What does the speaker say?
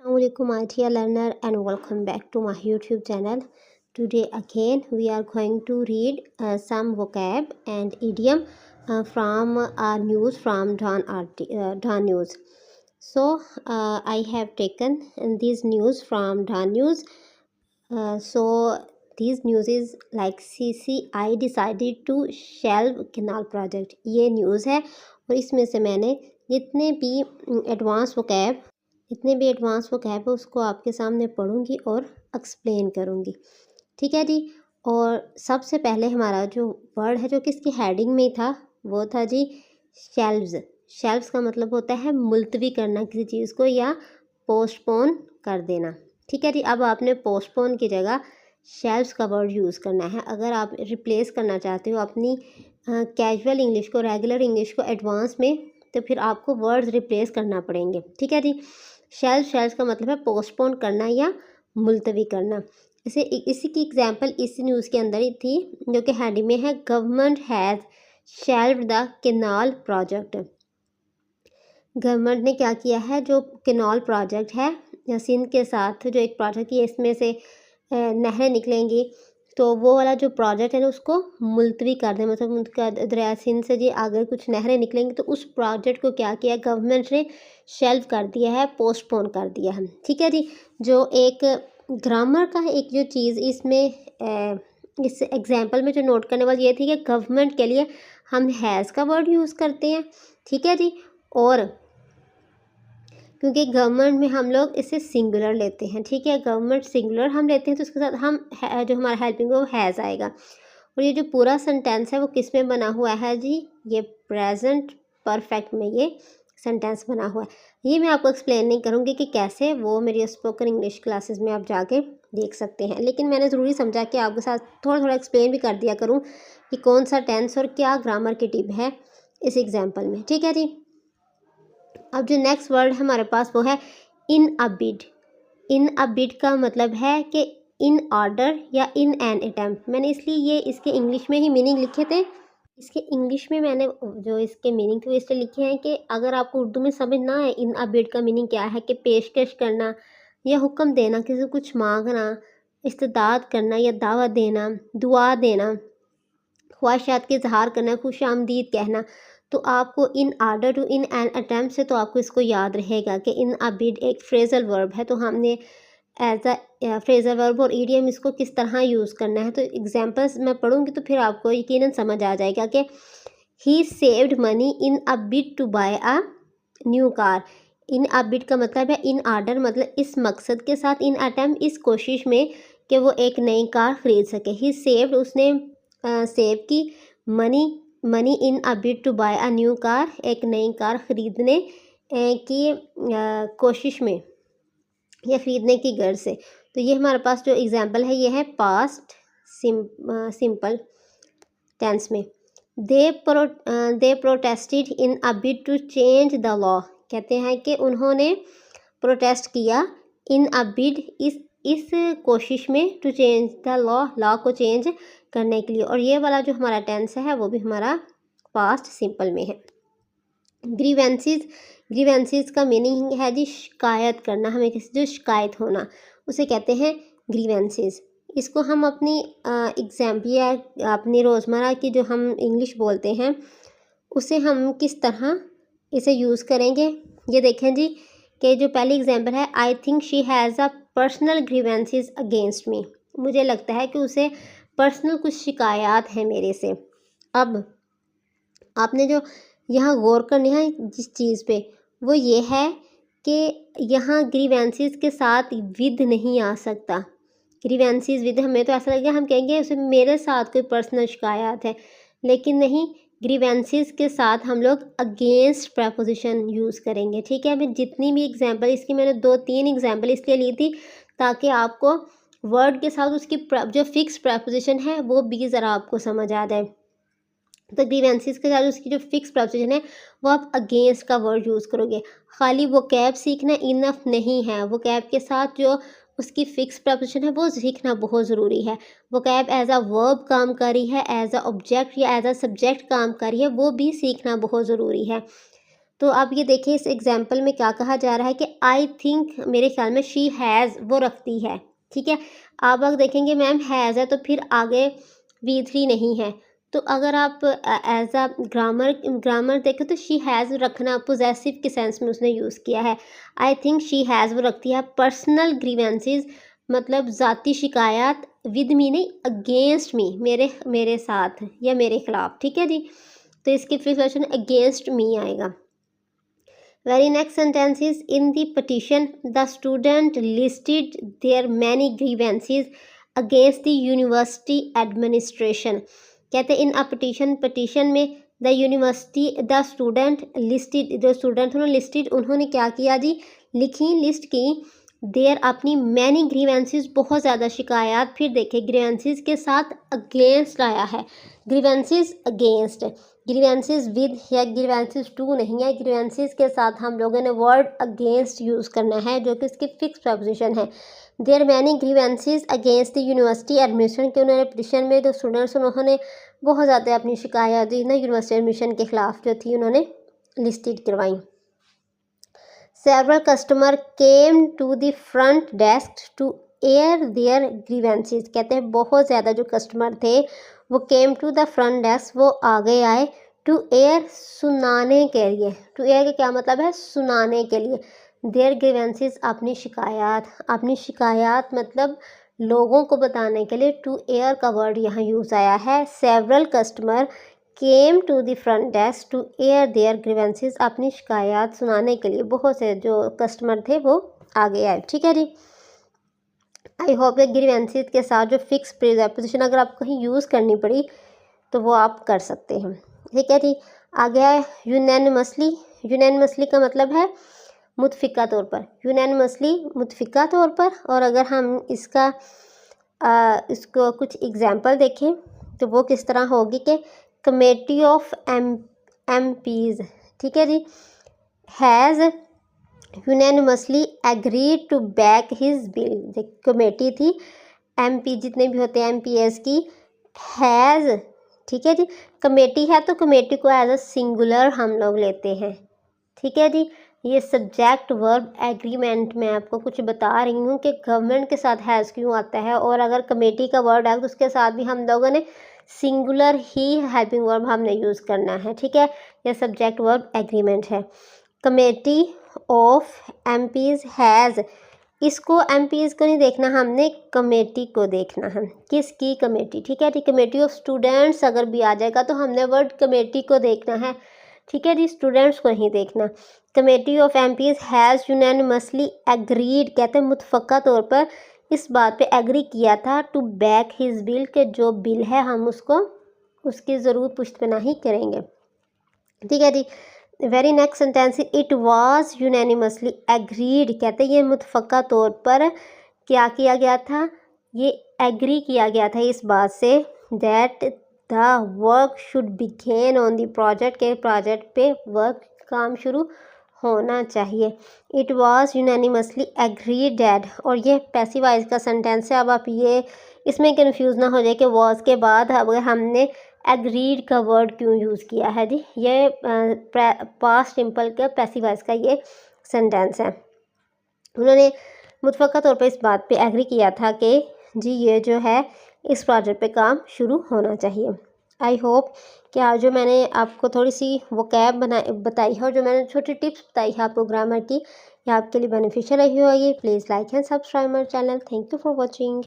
Assalamualaikum my dear learner and welcome back to my YouTube channel. Today again we are going to read some vocab and idiom from our news from Dawn News. So I have taken these news from Dawn News. So these news is like CCI decided to shelve canal project. ये news है और इसमें से मैंने जितने भी advance vocab है उसको आपके सामने पढ़ूंगी और एक्सप्लेन करूंगी। ठीक है जी। और सबसे पहले हमारा जो वर्ड है जो किसकी हेडिंग में था वो था जी शेल्व्स। शेल्व्स का मतलब होता है मुलतवी करना किसी चीज़ को या पोस्टपोन कर देना। ठीक है जी। अब आपने पोस्टपोन की जगह शेल्व्स का वर्ड यूज़ करना है। अगर आप रिप्लेस करना चाहते हो अपनी कैजुअल इंग्लिश को रेगुलर इंग्लिश को एडवांस में, तो फिर आपको वर्ड्स रिप्लेस करना पड़ेंगे। ठीक है जी। शेल्व्स का मतलब है पोस्टपोन करना या मुलतवी करना। इसी की एग्जांपल इस न्यूज़ के अंदर ही थी जो कि हेडिंग में है, government has shelved the canal project. Government ने क्या किया है, जो कैनाल प्रोजेक्ट है या सिंध के साथ जो एक प्रोजेक्ट है इसमें से नहरें निकलेंगी, तो वो वाला जो प्रोजेक्ट है ना उसको मुलतवी कर दें। मतलब उनका दरिया सिंध से जी अगर कुछ नहरें निकलेंगी तो उस प्रोजेक्ट को क्या किया गवर्नमेंट ने शेल्व कर दिया है, पोस्टपोन कर दिया है। ठीक है जी। जो एक ग्रामर का एक जो चीज़ इसमें इस एग्जाम्पल में जो नोट करने वाली ये थी कि गवर्नमेंट के लिए हम हैज़ का वर्ड यूज़ करते हैं। ठीक है जी। और क्योंकि गवर्नमेंट में हम लोग इसे सिंगुलर लेते हैं। ठीक है, गवर्नमेंट सिंगुलर हम लेते हैं तो उसके साथ हम जो हमारा हेल्पिंग है वो हैज़ आएगा। और ये जो पूरा सेंटेंस है वो किस में बना हुआ है जी, ये प्रेजेंट परफेक्ट में ये सेंटेंस बना हुआ है। ये मैं आपको एक्सप्लेन नहीं करूँगी कि कैसे, वो मेरी स्पोकन इंग्लिश क्लासेस में आप जाके देख सकते हैं। लेकिन मैंने ज़रूरी समझा कि आपके साथ थोड़ा थोड़ा एक्सप्लेन भी कर दिया करूँ कि कौन सा टेंस और क्या ग्रामर की टिप है इस एग्जाम्पल में। ठीक है जी। अब जो नेक्स्ट वर्ड हमारे पास वो है इन a bid. In a bid का मतलब है कि इन ऑर्डर या इन एन अटेम्प्ट। मैंने इसलिए ये इसके इंग्लिश में ही मीनिंग लिखे थे। इसके इंग्लिश में मैंने जो इसके मीनिंग थे इसलिए लिखे हैं कि अगर आपको उर्दू में समझ ना आए इन अ बिड का मीनिंग क्या है, कि पेशकश करना या हुक्म देना, किसी को कुछ मांगना, इस्तदाद करना या दावत देना, दुआ देना, ख्वाहिशात के इजहार करना, खुश आमदीद कहना, तो आपको in order to in an attempt से तो आपको इसको याद रहेगा कि इन अ बिड एक फ्रेजल वर्ब है। तो हमने एज अ फ्रेजल वर्ब और ईडियम इसको किस तरह यूज़ करना है, तो एग्जांपल्स मैं पढ़ूंगी तो फिर आपको यकीनन समझ आ जाएगा कि he saved money in a bid to buy a new car. In a bid का मतलब है इन आर्डर, मतलब इस मकसद के साथ, इन अटैम्प्ट इस कोशिश में कि वो एक नई कार ख़रीद सके। ही सेव्ड उसने सेव की, money in a bid to buy a new car एक नई कार ख़रीदने की कोशिश में या ख़रीदने की गर्ज से। तो ये हमारे पास जो एग्जांपल है ये है पास्ट सिंपल टेंस में। They protested in a bid to change the law. कहते हैं कि उन्होंने प्रोटेस्ट किया इन अ बिड इस कोशिश में टू चेंज द लॉ को चेंज करने के लिए। और ये वाला जो हमारा टेंस है वो भी हमारा पास्ट सिंपल में है। ग्रीवेंसीज का मीनिंग है जी शिकायत करना, हमें किसी जो शिकायत होना उसे कहते हैं ग्रीवेंसीज। इसको हम अपनी एग्जाम्पल या अपनी रोज़मर्रा की जो हम इंग्लिश बोलते हैं उसे हम किस तरह इसे यूज़ करेंगे, ये देखें जी कि जो पहली एग्जाम्पल है, I think she has a personal grievances against me. मुझे लगता है कि उसे पर्सनल कुछ शिकायत है मेरे से। अब आपने जो यहाँ गौर करनी है जिस चीज़ पे वो ये है कि यहाँ ग्रीवेंसीज के साथ विद नहीं आ सकता। ग्रीवेंसीज विद, हमें तो ऐसा लगेगा हम कहेंगे उसे मेरे साथ कोई पर्सनल शिकायत है, लेकिन नहीं, ग्रीवेंसीज के साथ हम लोग अगेंस्ट प्रपोजिशन यूज़ करेंगे। ठीक है, मैं जितनी भी एग्जांपल इसकी मैंने 2-3 एग्जांपल इसलिए ली थी ताकि आपको वर्ड के साथ उसकी जो फिक्स प्रपोजिशन है वो भी ज़रा आपको समझ आ जाए। तो ग्रीवेंसीज के साथ उसकी जो फिक्स प्रपोजिशन है वो आप अगेंस्ट का वर्ड यूज़ करोगे। खाली वोकैब सीखना इनफ नहीं है, वोकैब के साथ जो उसकी फिक्स प्रपोजिशन है वो सीखना बहुत ज़रूरी है। वोकैब एज अ वर्ब काम कर रही है, एज अ ऑब्जेक्ट या एज अ सब्जेक्ट काम कर रही है, वो भी सीखना बहुत ज़रूरी है। تو اب یہ دیکھیں اس ایگزامپل میں کیا کہا جا رہا ہے کہ آئی تھنک، میرے خیال میں شی ہیز، وہ رکھتی ہے، ٹھیک ہے. آپ اگر دیکھیں گے میم ہیز ہے تو پھر آگے V3 نہیں ہے. تو اگر آپ ایز اے گرامر دیکھیں تو شی ہیز رکھنا پوزیسو کے سینس میں اس نے یوز کیا ہے. آئی تھنک شی ہیز وہ رکھتی ہے. پرسنل گریونسز مطلب ذاتی شکایات، ود می نہیں، اگینسٹ می، میرے ساتھ یا میرے خلاف، ٹھیک ہے جی. تو اس کی پریپوزیشن اگینسٹ می آئے گا. Very next sentence is, in the petition, the student listed their many grievances against the university administration. کہتے ہیں in a petition میں the student listed، جو اسٹوڈنٹ انہوں نے listed، انہوں نے کیا کیا جی، لکھی، لسٹ کی their اپنی many grievances، بہت زیادہ شکایات. پھر دیکھیں grievances کے ساتھ against آیا ہے، grievances against، گریوینسز ود یا گریوینسز ٹو نہیں ہے. گریوینسز کے ساتھ ہم لوگوں نے ورڈ اگینسٹ یوز کرنا ہے جو کہ اس کی فکس پریپوزیشن ہے. There many grievances against the university admission, کہ انہوں نے پٹیشن میں جو اسٹوڈنٹس انہوں نے بہت زیادہ اپنی شکایات دی نا یونیورسٹی ایڈمیشن کے خلاف جو تھی انہوں نے لسٹڈ کروائیں. Several customers came to the front desk to air their grievances. کہتے ہیں بہت زیادہ جو کسٹمر تھے وہ came to the front desk، وہ آگے آئے to air، سنانے کے لیے. to air کا کیا مطلب ہے، سنانے کے لیے. their grievances، اپنی شکایات مطلب لوگوں کو بتانے کے لیے to air کا ورڈ یہاں یوز آیا ہے. several customers came to the front desk to air their grievances، اپنی شکایات سنانے کے لیے بہت سے جو کسٹمر تھے وہ آگے آئے. ٹھیک ہے جی. آئی ہوپ کہ گریوینسز کے ساتھ جو فکس پریپوزیشن اگر آپ کو کہیں یوز کرنی پڑی تو وہ آپ کر سکتے ہیں. ٹھیک ہے جی. آگے ہے یونینیمسلی. یونینیمسلی کا مطلب ہے متفقہ طور پر، یونینیمسلی متفقہ طور پر. اور اگر ہم اس کو کچھ ایگزامپل دیکھیں تو وہ کس طرح ہوگی کہ کمیٹی آف ایم پیز، ٹھیک ہے جی، has unanimously agreed to back his bill. Committee تھی ایم پی جتنے بھی ہوتے ہیں ایم پی ایس کی، ہیز، ٹھیک ہے جی. کمیٹی ہے تو کمیٹی کو ایز اے سنگولر ہم لوگ لیتے ہیں. ٹھیک ہے جی. یہ سبجیکٹ ورب ایگریمنٹ میں آپ کو کچھ بتا رہی ہوں کہ گورنمنٹ کے ساتھ ہیز کیوں آتا ہے، اور اگر کمیٹی کا ورڈ ہے تو اس کے ساتھ بھی ہم لوگوں نے سنگولر ہی ہیلپنگ ورب ہم نے یوز کرنا ہے. ٹھیک ہے. یہ سبجیکٹ ورب ایگریمنٹ ہے. Committee of MPs has, اس کو ایم پیز کو نہیں دیکھنا، ہم نے کمیٹی کو دیکھنا ہے. کس کی کمیٹی؟ ٹھیک ہے جی. کمیٹی آف اسٹوڈنٹس اگر بھی آ جائے گا تو ہم نے ورڈ کمیٹی کو دیکھنا ہے. ٹھیک ہے جی. اسٹوڈنٹس کو نہیں دیکھنا. Committee of MPs has unanimously agreed, کہتے ہیں متفقہ طور پر اس بات پہ ایگری کیا تھا ٹو بیک ہز بل، کہ جو بل ہے ہم اس کی ضرور پشت پناہی کریں گے. ٹھیک ہے جی. Very next sentence, it was unanimously agreed, کہتے ہیں یہ متفقہ طور پر کیا گیا تھا، یہ ایگری کیا گیا تھا اس بات سے that the work should begin on the project, کہ پروجیکٹ پہ ورک کام شروع ہونا چاہیے. It was unanimously agreed that, اور یہ پیسیو وائس کا سینٹینس ہے. اب آپ یہ اس میں کنفیوز نہ ہو جائے کہ واز کے بعد اب ہم نے ایگریڈ کا ورڈ کیوں یوز کیا ہے جی. یہ پاسٹ سمپل کا پیسیو وائس کا یہ سینٹینس ہے. انہوں نے متفقہ طور پہ اس بات پہ ایگری کیا تھا کہ جی یہ جو ہے اس پروجیکٹ پہ کام شروع ہونا چاہیے. آئی ہوپ کہ آج جو میں نے آپ کو تھوڑی سی وکیب بتائی ہے اور جو میں نے چھوٹی ٹپس بتائی ہے آپ کو گرامر کی، یہ آپ کے لیے بینیفیشیل رہی ہوگی. Please like and subscribe my channel. Thank you for watching.